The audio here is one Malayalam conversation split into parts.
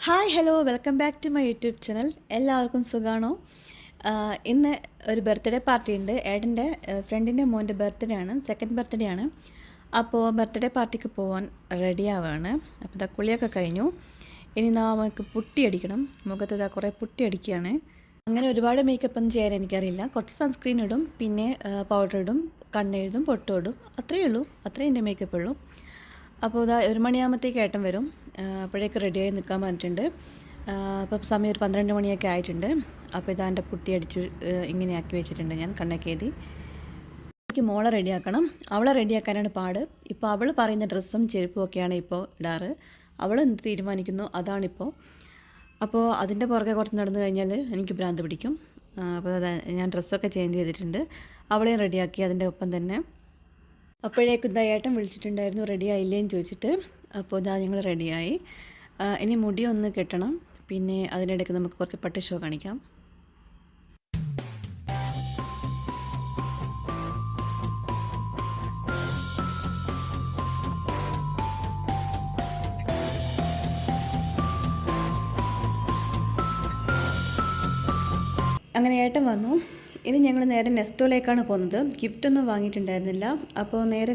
Hi hello welcome back to my YouTube channel. എല്ലാവർക്കും സുഖമാണോ? ഇന്ന് ഒരു ബർത്ത്ഡേ പാർട്ടി ഉണ്ട്. ഏട്ടൻ്റെ ഫ്രണ്ടിൻ്റെ മോൻ്റെ ബർത്ത്ഡേ ആണ്, സെക്കൻഡ് ബർത്ത്ഡേ ആണ്. അപ്പോൾ ബർത്ത്ഡേ പാർട്ടിക്ക് പോകാൻ റെഡി ആവുകയാണ്. അപ്പോൾ ഇതാ കുളിയൊക്കെ കഴിഞ്ഞു. ഇനി നമുക്ക് പുട്ടി അടിക്കണം. മുഖത്ത് ഇതാ കുറേ പുട്ടി അടിക്കുകയാണ്. അങ്ങനെ ഒരുപാട് മേക്കപ്പ് ഒന്നും ചെയ്യാൻ എനിക്കറിയില്ല. കുറച്ച് സൺസ്ക്രീൻ ഇടും, പിന്നെ പൗഡർ ഇടും, കണ്ണെഴുതും, പൊട്ടും ഇടും. അത്രയേ ഉള്ളൂ, അത്രയും എൻ്റെ മേക്കപ്പ് ഉള്ളൂ. അപ്പോൾ ഇതാ 1 മണിയാകുമ്പോഴത്തേക്ക് ഏട്ടൻ വരും. അപ്പോഴേക്ക് റെഡിയായി നിൽക്കാൻ പറഞ്ഞിട്ടുണ്ട്. അപ്പോൾ സമയം ഒരു 12 മണിയൊക്കെ ആയിട്ടുണ്ട്. അപ്പോൾ ഇതാ എൻ്റെ പുട്ടി അടിച്ച് ഇങ്ങനെയാക്കി വെച്ചിട്ടുണ്ട്. ഞാൻ കണ്ണൊക്കെ എഴുതി. എനിക്ക് മോളെ റെഡിയാക്കണം. അവളെ റെഡിയാക്കാനാണ് പാട്. ഇപ്പോൾ അവൾ പറയുന്ന ഡ്രസ്സും ചെരുപ്പും ഒക്കെയാണ് ഇപ്പോൾ ഇടാറ്. അവൾ എന്ത് തീരുമാനിക്കുന്നു അതാണിപ്പോൾ. അപ്പോൾ അതിൻ്റെ പുറകെ കുറച്ച് നടന്നു കഴിഞ്ഞാൽ എനിക്ക് ഭ്രാന്ത് പിടിക്കും. അപ്പോൾ ഞാൻ ഡ്രസ്സൊക്കെ ചേഞ്ച് ചെയ്തിട്ടുണ്ട്. അവളെയും റെഡിയാക്കി അതിൻ്റെ ഒപ്പം തന്നെ. അപ്പോഴേക്കും ഇതാ ഏട്ടൻ വിളിച്ചിട്ടുണ്ടായിരുന്നു റെഡി ആയില്ലേന്ന് ചോദിച്ചിട്ട്. അപ്പോൾ ഇതാ ഞങ്ങൾ റെഡിയായി. ഇനി മുടി ഒന്ന് കെട്ടണം. പിന്നെ അതിനിടയ്ക്ക് നമുക്ക് കുറച്ച് പട്ടി ഷോ കാണിക്കാം. അങ്ങനെ ഏട്ടൻ വന്നു. ഇനി ഞങ്ങൾ നേരെ നെസ്റ്റോയിലേക്കാണ് പോകുന്നത്. ഗിഫ്റ്റൊന്നും വാങ്ങിയിട്ടുണ്ടായിരുന്നില്ല. അപ്പോൾ നേരെ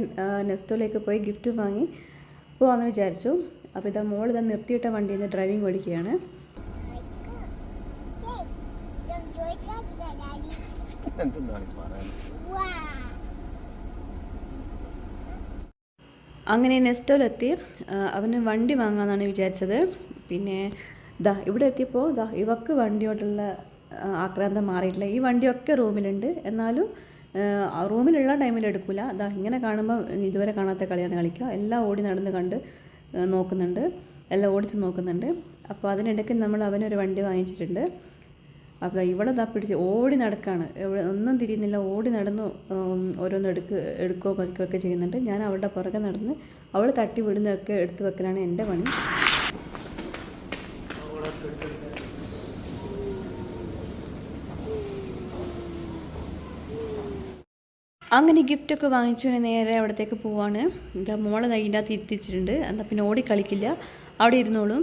നെസ്റ്റോയിലേക്ക് പോയി ഗിഫ്റ്റ് വാങ്ങി പോകാമെന്ന് വിചാരിച്ചു. അപ്പോൾ ഇതാ മോൾ ഇതാ നിർത്തിയിട്ട വണ്ടിയിൽ നിന്ന് ഡ്രൈവിംഗ് ഓടിക്കുകയാണ്. അങ്ങനെ നെസ്റ്റോയിലെത്തി. അവന് വണ്ടി വാങ്ങാമെന്നാണ് വിചാരിച്ചത്. പിന്നെ ഇവിടെ എത്തിയപ്പോൾ ഇവക്ക് വണ്ടിയോടുള്ള ആക്രാന്തം മാറിയിട്ടില്ല. ഈ വണ്ടിയൊക്കെ റൂമിലുണ്ട്, എന്നാലും റൂമിലുള്ള ടൈമിൽ എടുക്കില്ല. ഇങ്ങനെ കാണുമ്പോൾ ഇതുവരെ കാണാത്ത കളിയാണ് കളിക്കുക. എല്ലാം ഓടി നടന്ന് കണ്ട് നോക്കുന്നുണ്ട്, എല്ലാം ഓടിച്ച് നോക്കുന്നുണ്ട്. അപ്പോൾ അതിനിടയ്ക്ക് നമ്മൾ അവനൊരു വണ്ടി വാങ്ങിച്ചിട്ടുണ്ട്. അപ്പോൾ ഇവിടെ പിടിച്ച് ഓടി നടക്കുകയാണ്. ഒന്നും തിരിയുന്നില്ല, ഓടി നടന്ന് ഓരോന്ന് എടുക്കുകയോ പറിക്കുകയൊക്കെ ചെയ്യുന്നുണ്ട്. ഞാൻ അവളുടെ പുറകെ നടന്ന് അവൾ തട്ടി വിടുന്നതൊക്കെ എടുത്തു വെക്കലാണ് എൻ്റെ പണി. അങ്ങനെ ഗിഫ്റ്റൊക്കെ വാങ്ങിച്ചു നേരെ അവിടത്തേക്ക് പോവാണ്. മോളെ അതിൻ്റെ അകത്ത് ഇരുത്തിച്ചിട്ടുണ്ട്. എന്നാൽ പിന്നെ ഓടി കളിക്കില്ല, അവിടെ ഇരുന്നോളും.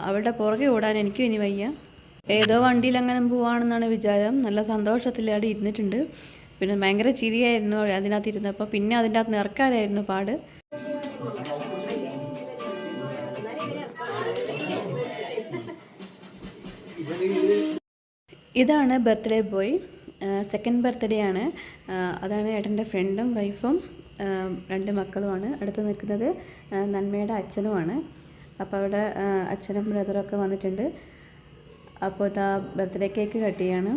അവളുടെ പുറകെ ഓടാൻ എനിക്കും ഇനി വയ്യ. ഏതോ വണ്ടിയിൽ അങ്ങനെ പോവാണെന്നാണ് വിചാരം. നല്ല സന്തോഷത്തിൽ അവിടെ ഇരുന്നിട്ടുണ്ട്. പിന്നെ ഭയങ്കര ചിരിയായിരുന്നു അതിനകത്ത് ഇരുന്നപ്പോൾ. പിന്നെ അതിൻ്റെ അകത്ത് നിറക്കാനായിരുന്നു പാട്. ഇതാണ് ബർത്ത്ഡേ ബോയ്, സെക്കൻഡ് ബർത്ത്ഡേ ആണ്. അതാണ് ഏട്ടൻ്റെ ഫ്രണ്ടും വൈഫും 2 മക്കളുമാണ്. അടുത്ത് നിൽക്കുന്നത് നന്മയുടെ അച്ഛനുമാണ്. അപ്പോൾ അവിടെ അച്ഛനും ബ്രദറൊക്കെ വന്നിട്ടുണ്ട്. അപ്പോൾ ബർത്ത്ഡേ കേക്ക് കട്ട് ചെയ്യാണ്.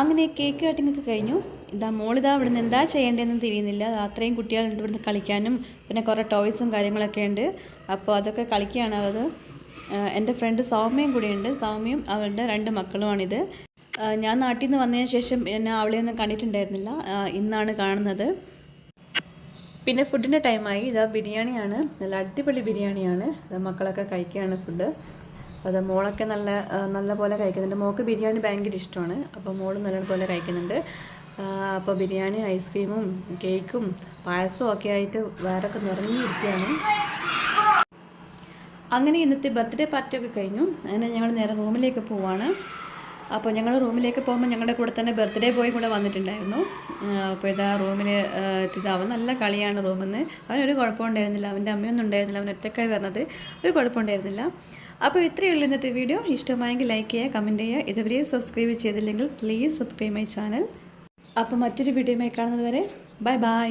അങ്ങനെ കേക്ക് കട്ടിങ്ങൊക്കെ കഴിഞ്ഞു. മോളിതാ ഇവിടുന്ന് എന്താ ചെയ്യേണ്ടതെന്ന് തിരിയുന്നില്ല. അത്രയും കുട്ടികളുണ്ട് ഇവിടുന്ന് കളിക്കാനും. പിന്നെ കുറേ ടോയ്സും കാര്യങ്ങളൊക്കെ ഉണ്ട്. അപ്പോൾ അതൊക്കെ കളിക്കുകയാണ് അത്. എൻ്റെ ഫ്രണ്ട് സൗമ്യയും കൂടിയുണ്ട്. സൗമ്യയും അവളുടെ 2 മക്കളുമാണിത്. ഞാൻ നാട്ടിൽ നിന്ന് വന്നതിന് ശേഷം എന്നെ അവളെയൊന്നും കണ്ടിട്ടുണ്ടായിരുന്നില്ല. ഇന്നാണ് കാണുന്നത്. പിന്നെ ഫുഡിൻ്റെ ടൈമായി. ബിരിയാണിയാണ്, നല്ല അടിപൊളി ബിരിയാണിയാണ്. മക്കളൊക്കെ കഴിക്കുകയാണ് ഫുഡ്. മോളൊക്കെ നല്ല പോലെ കഴിക്കുന്നുണ്ട്. മോൾക്ക് ബിരിയാണി ഭയങ്കര ഇഷ്ടമാണ്. അപ്പോൾ മോള് നല്ലപോലെ കഴിക്കുന്നുണ്ട്. അപ്പോൾ ബിരിയാണി, ഐസ്ക്രീമും കേക്കും പായസവും ഒക്കെ ആയിട്ട് വേറൊക്കെ നിറഞ്ഞിരിക്കുകയാണ്. അങ്ങനെ ഇന്നത്തെ ബർത്ത്ഡേ പാർട്ടിയൊക്കെ കഴിഞ്ഞു. അങ്ങനെ ഞങ്ങൾ നേരെ റൂമിലേക്ക് പോവാണ്. അപ്പോൾ ഞങ്ങൾ റൂമിലേക്ക് പോകുമ്പോൾ ഞങ്ങളുടെ കൂടെ തന്നെ ബർത്ത്ഡേ ബോയ് കൂടെ വന്നിട്ടുണ്ടായിരുന്നു. അപ്പോൾ ഇതാ റൂമിൽ എത്തിയത്. അവൻ നല്ല കളിയാണ് റൂമിൽ നിന്ന്. അവനൊരു കുഴപ്പമുണ്ടായിരുന്നില്ല, അവൻ്റെ അമ്മയൊന്നും ഉണ്ടായിരുന്നില്ല, അവൻ ഒറ്റക്കായി വരുന്നത്, ഒരു കുഴപ്പമുണ്ടായിരുന്നില്ല. അപ്പോൾ ഇത്രയേ ഉള്ളൂ ഇന്നത്തെ വീഡിയോ. ഇഷ്ടമായെങ്കിൽ ലൈക്ക് ചെയ്യുക, കമൻറ്റ് ചെയ്യുക. ഇതുവരെ സബ്സ്ക്രൈബ് ചെയ്തില്ലെങ്കിൽ പ്ലീസ് സബ്സ്ക്രൈബ് മൈ ചാനൽ. അപ്പോൾ മറ്റൊരു വീഡിയോയുമായി കാണുന്നത് വരെ ബൈ ബൈ.